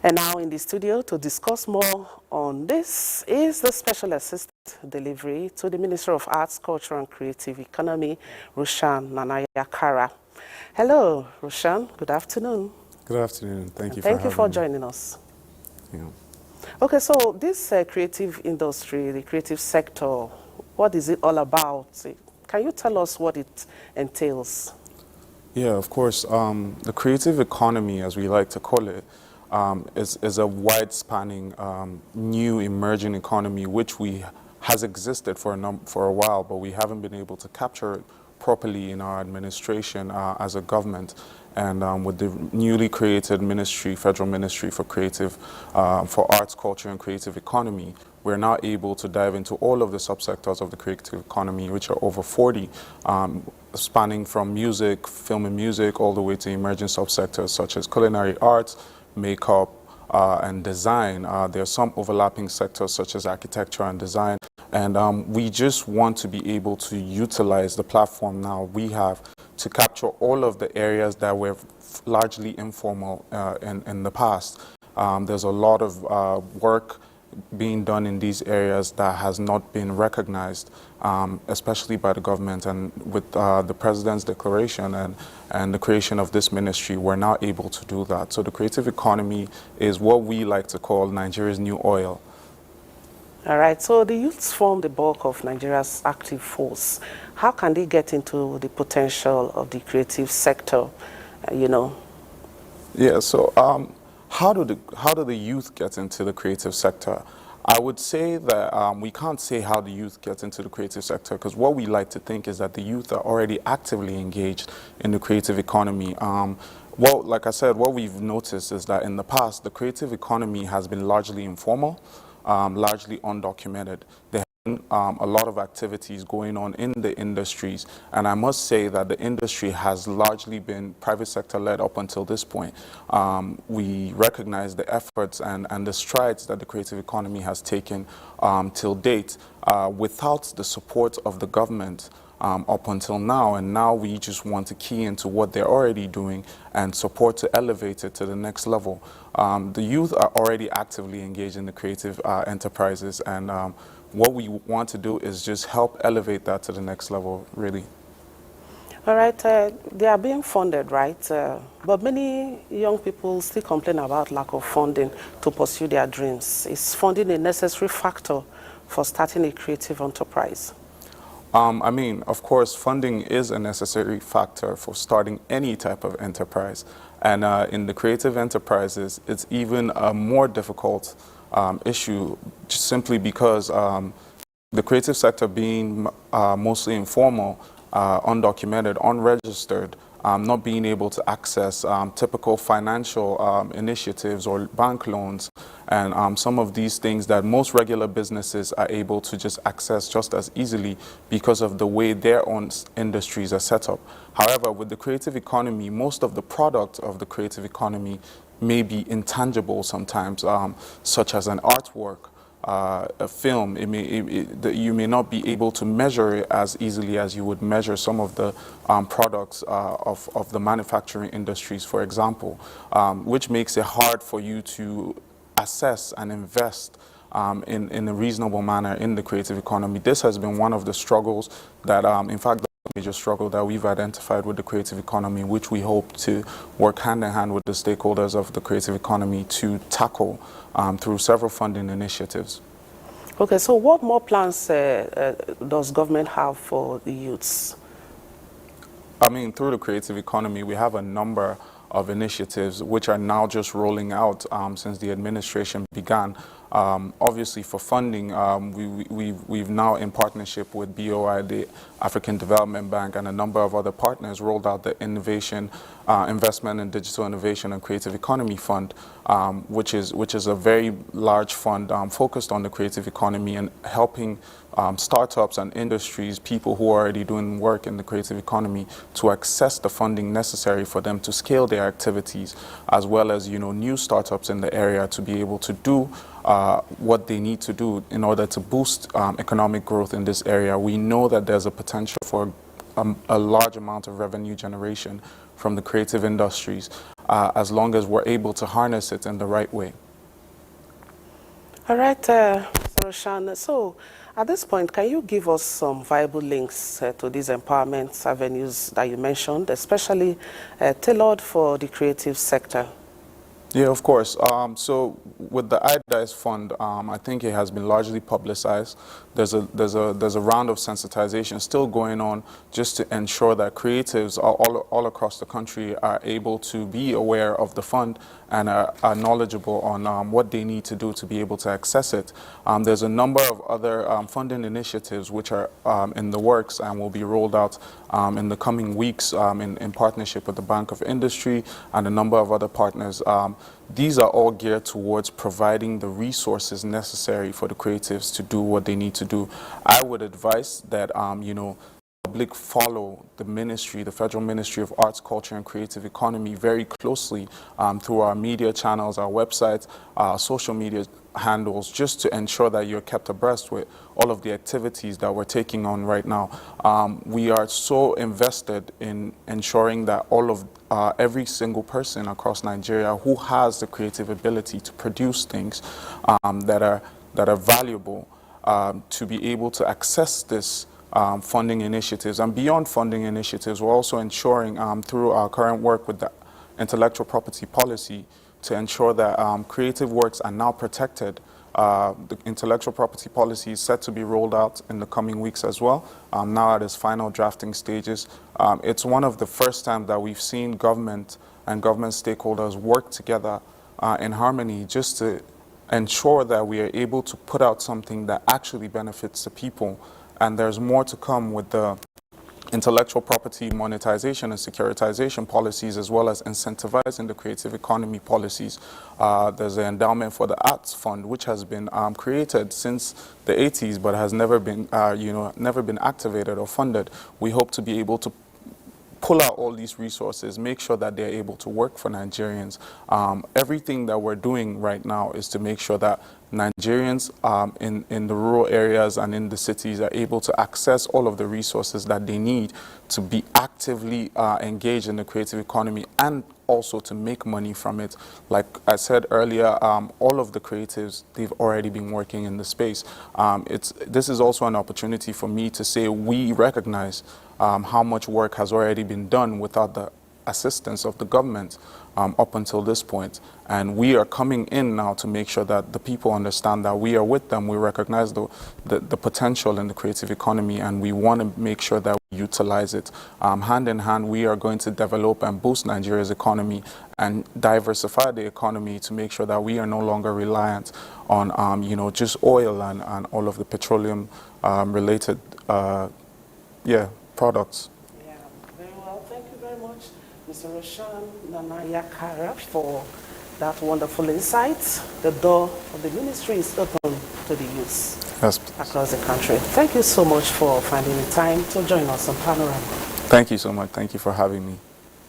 And now in the studio to discuss more on this is the Special Assistant Delivery to the Minister of Arts, Culture and Creative Economy, Rushan Nanayakara. Hello, Rushan. Good afternoon. Good afternoon. Thank you Thank you for me. joining us. Yeah. Okay, so this creative industry, the creative sector, what is it all about? Can you tell us what it entails? Yeah, of course. The creative economy, as we like to call it, is a wide-spanning, new emerging economy which has existed for a while, but we haven't been able to capture it properly in our administration as a government. And with the newly created ministry, Federal Ministry for for Arts, Culture and Creative Economy, we're now able to dive into all of the subsectors of the creative economy, which are over 40, spanning from music, film and music, all the way to emerging subsectors such as culinary arts, makeup, and design. There are some overlapping sectors such as architecture and design. And we just want to be able to utilize the platform now we have to capture all of the areas that were largely informal in the past. There's a lot of work being done in these areas that has not been recognized, especially by the government. And with the President's declaration and the creation of this ministry, we're now able to do that. So the creative economy is what we like to call Nigeria's new oil. All right, so the youths form the bulk of Nigeria's active force. How can they get into the potential of the creative sector, Yeah, so how do the youth get into the creative sector? I would say that we can't say how the youth gets into the creative sector, because what we like to think is that the youth are already actively engaged in the creative economy. Well, like I said, what we've noticed is that in the past, the creative economy has been largely informal, largely undocumented. There have been a lot of activities going on in the industries, and I must say that the industry has largely been private sector led up until this point. We recognize the efforts and the strides that the creative economy has taken till date without the support of the government up until now, and now we just want to key into what they're already doing and support to elevate it to the next level. The youth are already actively engaged in the creative enterprises, and what we want to do is just help elevate that to the next level, really. All right, they are being funded, right? But many young people still complain about lack of funding to pursue their dreams. Is funding a necessary factor for starting a creative enterprise? I mean, of course, funding is a necessary factor for starting any type of enterprise. And in the creative enterprises, it's even a more difficult issue, just simply because the creative sector being mostly informal, undocumented, unregistered, not being able to access typical financial initiatives or bank loans, and some of these things that most regular businesses are able to just access just as easily because of the way their own industries are set up. However, with the creative economy, most of the product of the creative economy may be intangible sometimes, such as an artwork, a film. You may not be able to measure it as easily as you would measure some of the products of the manufacturing industries, for example, which makes it hard for you to assess and invest in a reasonable manner in the creative economy. This has been one of the struggles that, in fact, the major struggle that we've identified with the creative economy, which we hope to work hand in hand with the stakeholders of the creative economy to tackle through several funding initiatives. Okay, so what more plans does government have for the youths? I mean, through the creative economy, we have a number of initiatives which are now just rolling out since the administration began. Obviously, for funding, we've now, in partnership with BOI, the African Development Bank, and a number of other partners, rolled out the Investment in Digital Innovation and Creative Economy Fund, which is a very large fund focused on the creative economy and helping startups and industries, people who are already doing work in the creative economy, to access the funding necessary for them to scale their activities, as well as new startups in the area to be able to do what they need to do in order to boost economic growth in this area. We know that there's a potential for a large amount of revenue generation from the creative industries. as long as we're able to harness it in the right way. All right, Mr. Roshan. So, at this point, can you give us some viable links to these empowerment avenues that you mentioned, especially tailored for the creative sector? Yeah, of course. So with the IDICE fund, I think it has been largely publicized. There's a round of sensitization still going on just to ensure that creatives all across the country are able to be aware of the fund and are knowledgeable on what they need to do to be able to access it. There's a number of other funding initiatives which are in the works and will be rolled out in the coming weeks in partnership with the Bank of Industry and a number of other partners. These are all geared towards providing the resources necessary for the creatives to do what they need to do. I would advise that, public follow the ministry, the Federal Ministry of Arts, Culture and Creative Economy very closely through our media channels, our websites, our social media handles, just to ensure that you're kept abreast with all of the activities that we're taking on right now. We are so invested in ensuring that all of every single person across Nigeria who has the creative ability to produce things that are valuable to be able to access this funding initiatives. And beyond funding initiatives, we're also ensuring through our current work with the intellectual property policy to ensure that creative works are now protected. The intellectual property policy is set to be rolled out in the coming weeks as well, now at its final drafting stages. It's one of the first times that we've seen government and government stakeholders work together in harmony just to ensure that we are able to put out something that actually benefits the people. And there's more to come with the intellectual property monetization and securitization policies, as well as incentivizing the creative economy policies. There's an endowment for the arts fund, which has been created since the 80s, but has never been, never been activated or funded. We hope to be able to pull out all these resources, make sure that they're able to work for Nigerians. Everything that we're doing right now is to make sure that Nigerians in the rural areas and in the cities are able to access all of the resources that they need to be actively engaged in the creative economy and also to make money from it. Like I said earlier, all of the creatives, they've already been working in the space. This is also an opportunity for me to say we recognize how much work has already been done without the assistance of the government up until this point. And we are coming in now to make sure that the people understand that we are with them. We recognize the potential in the creative economy, and we want to make sure that we utilize it. Hand in hand, we are going to develop and boost Nigeria's economy and diversify the economy to make sure that we are no longer reliant on, just oil and all of the petroleum related, products. Yeah, very well. Thank you very much, Mr. Roshan Nanayakara, for that wonderful insight. The door of the ministry is open to the youth across the country. Thank you so much for finding the time to join us on Panorama. Thank you so much. Thank you for having me.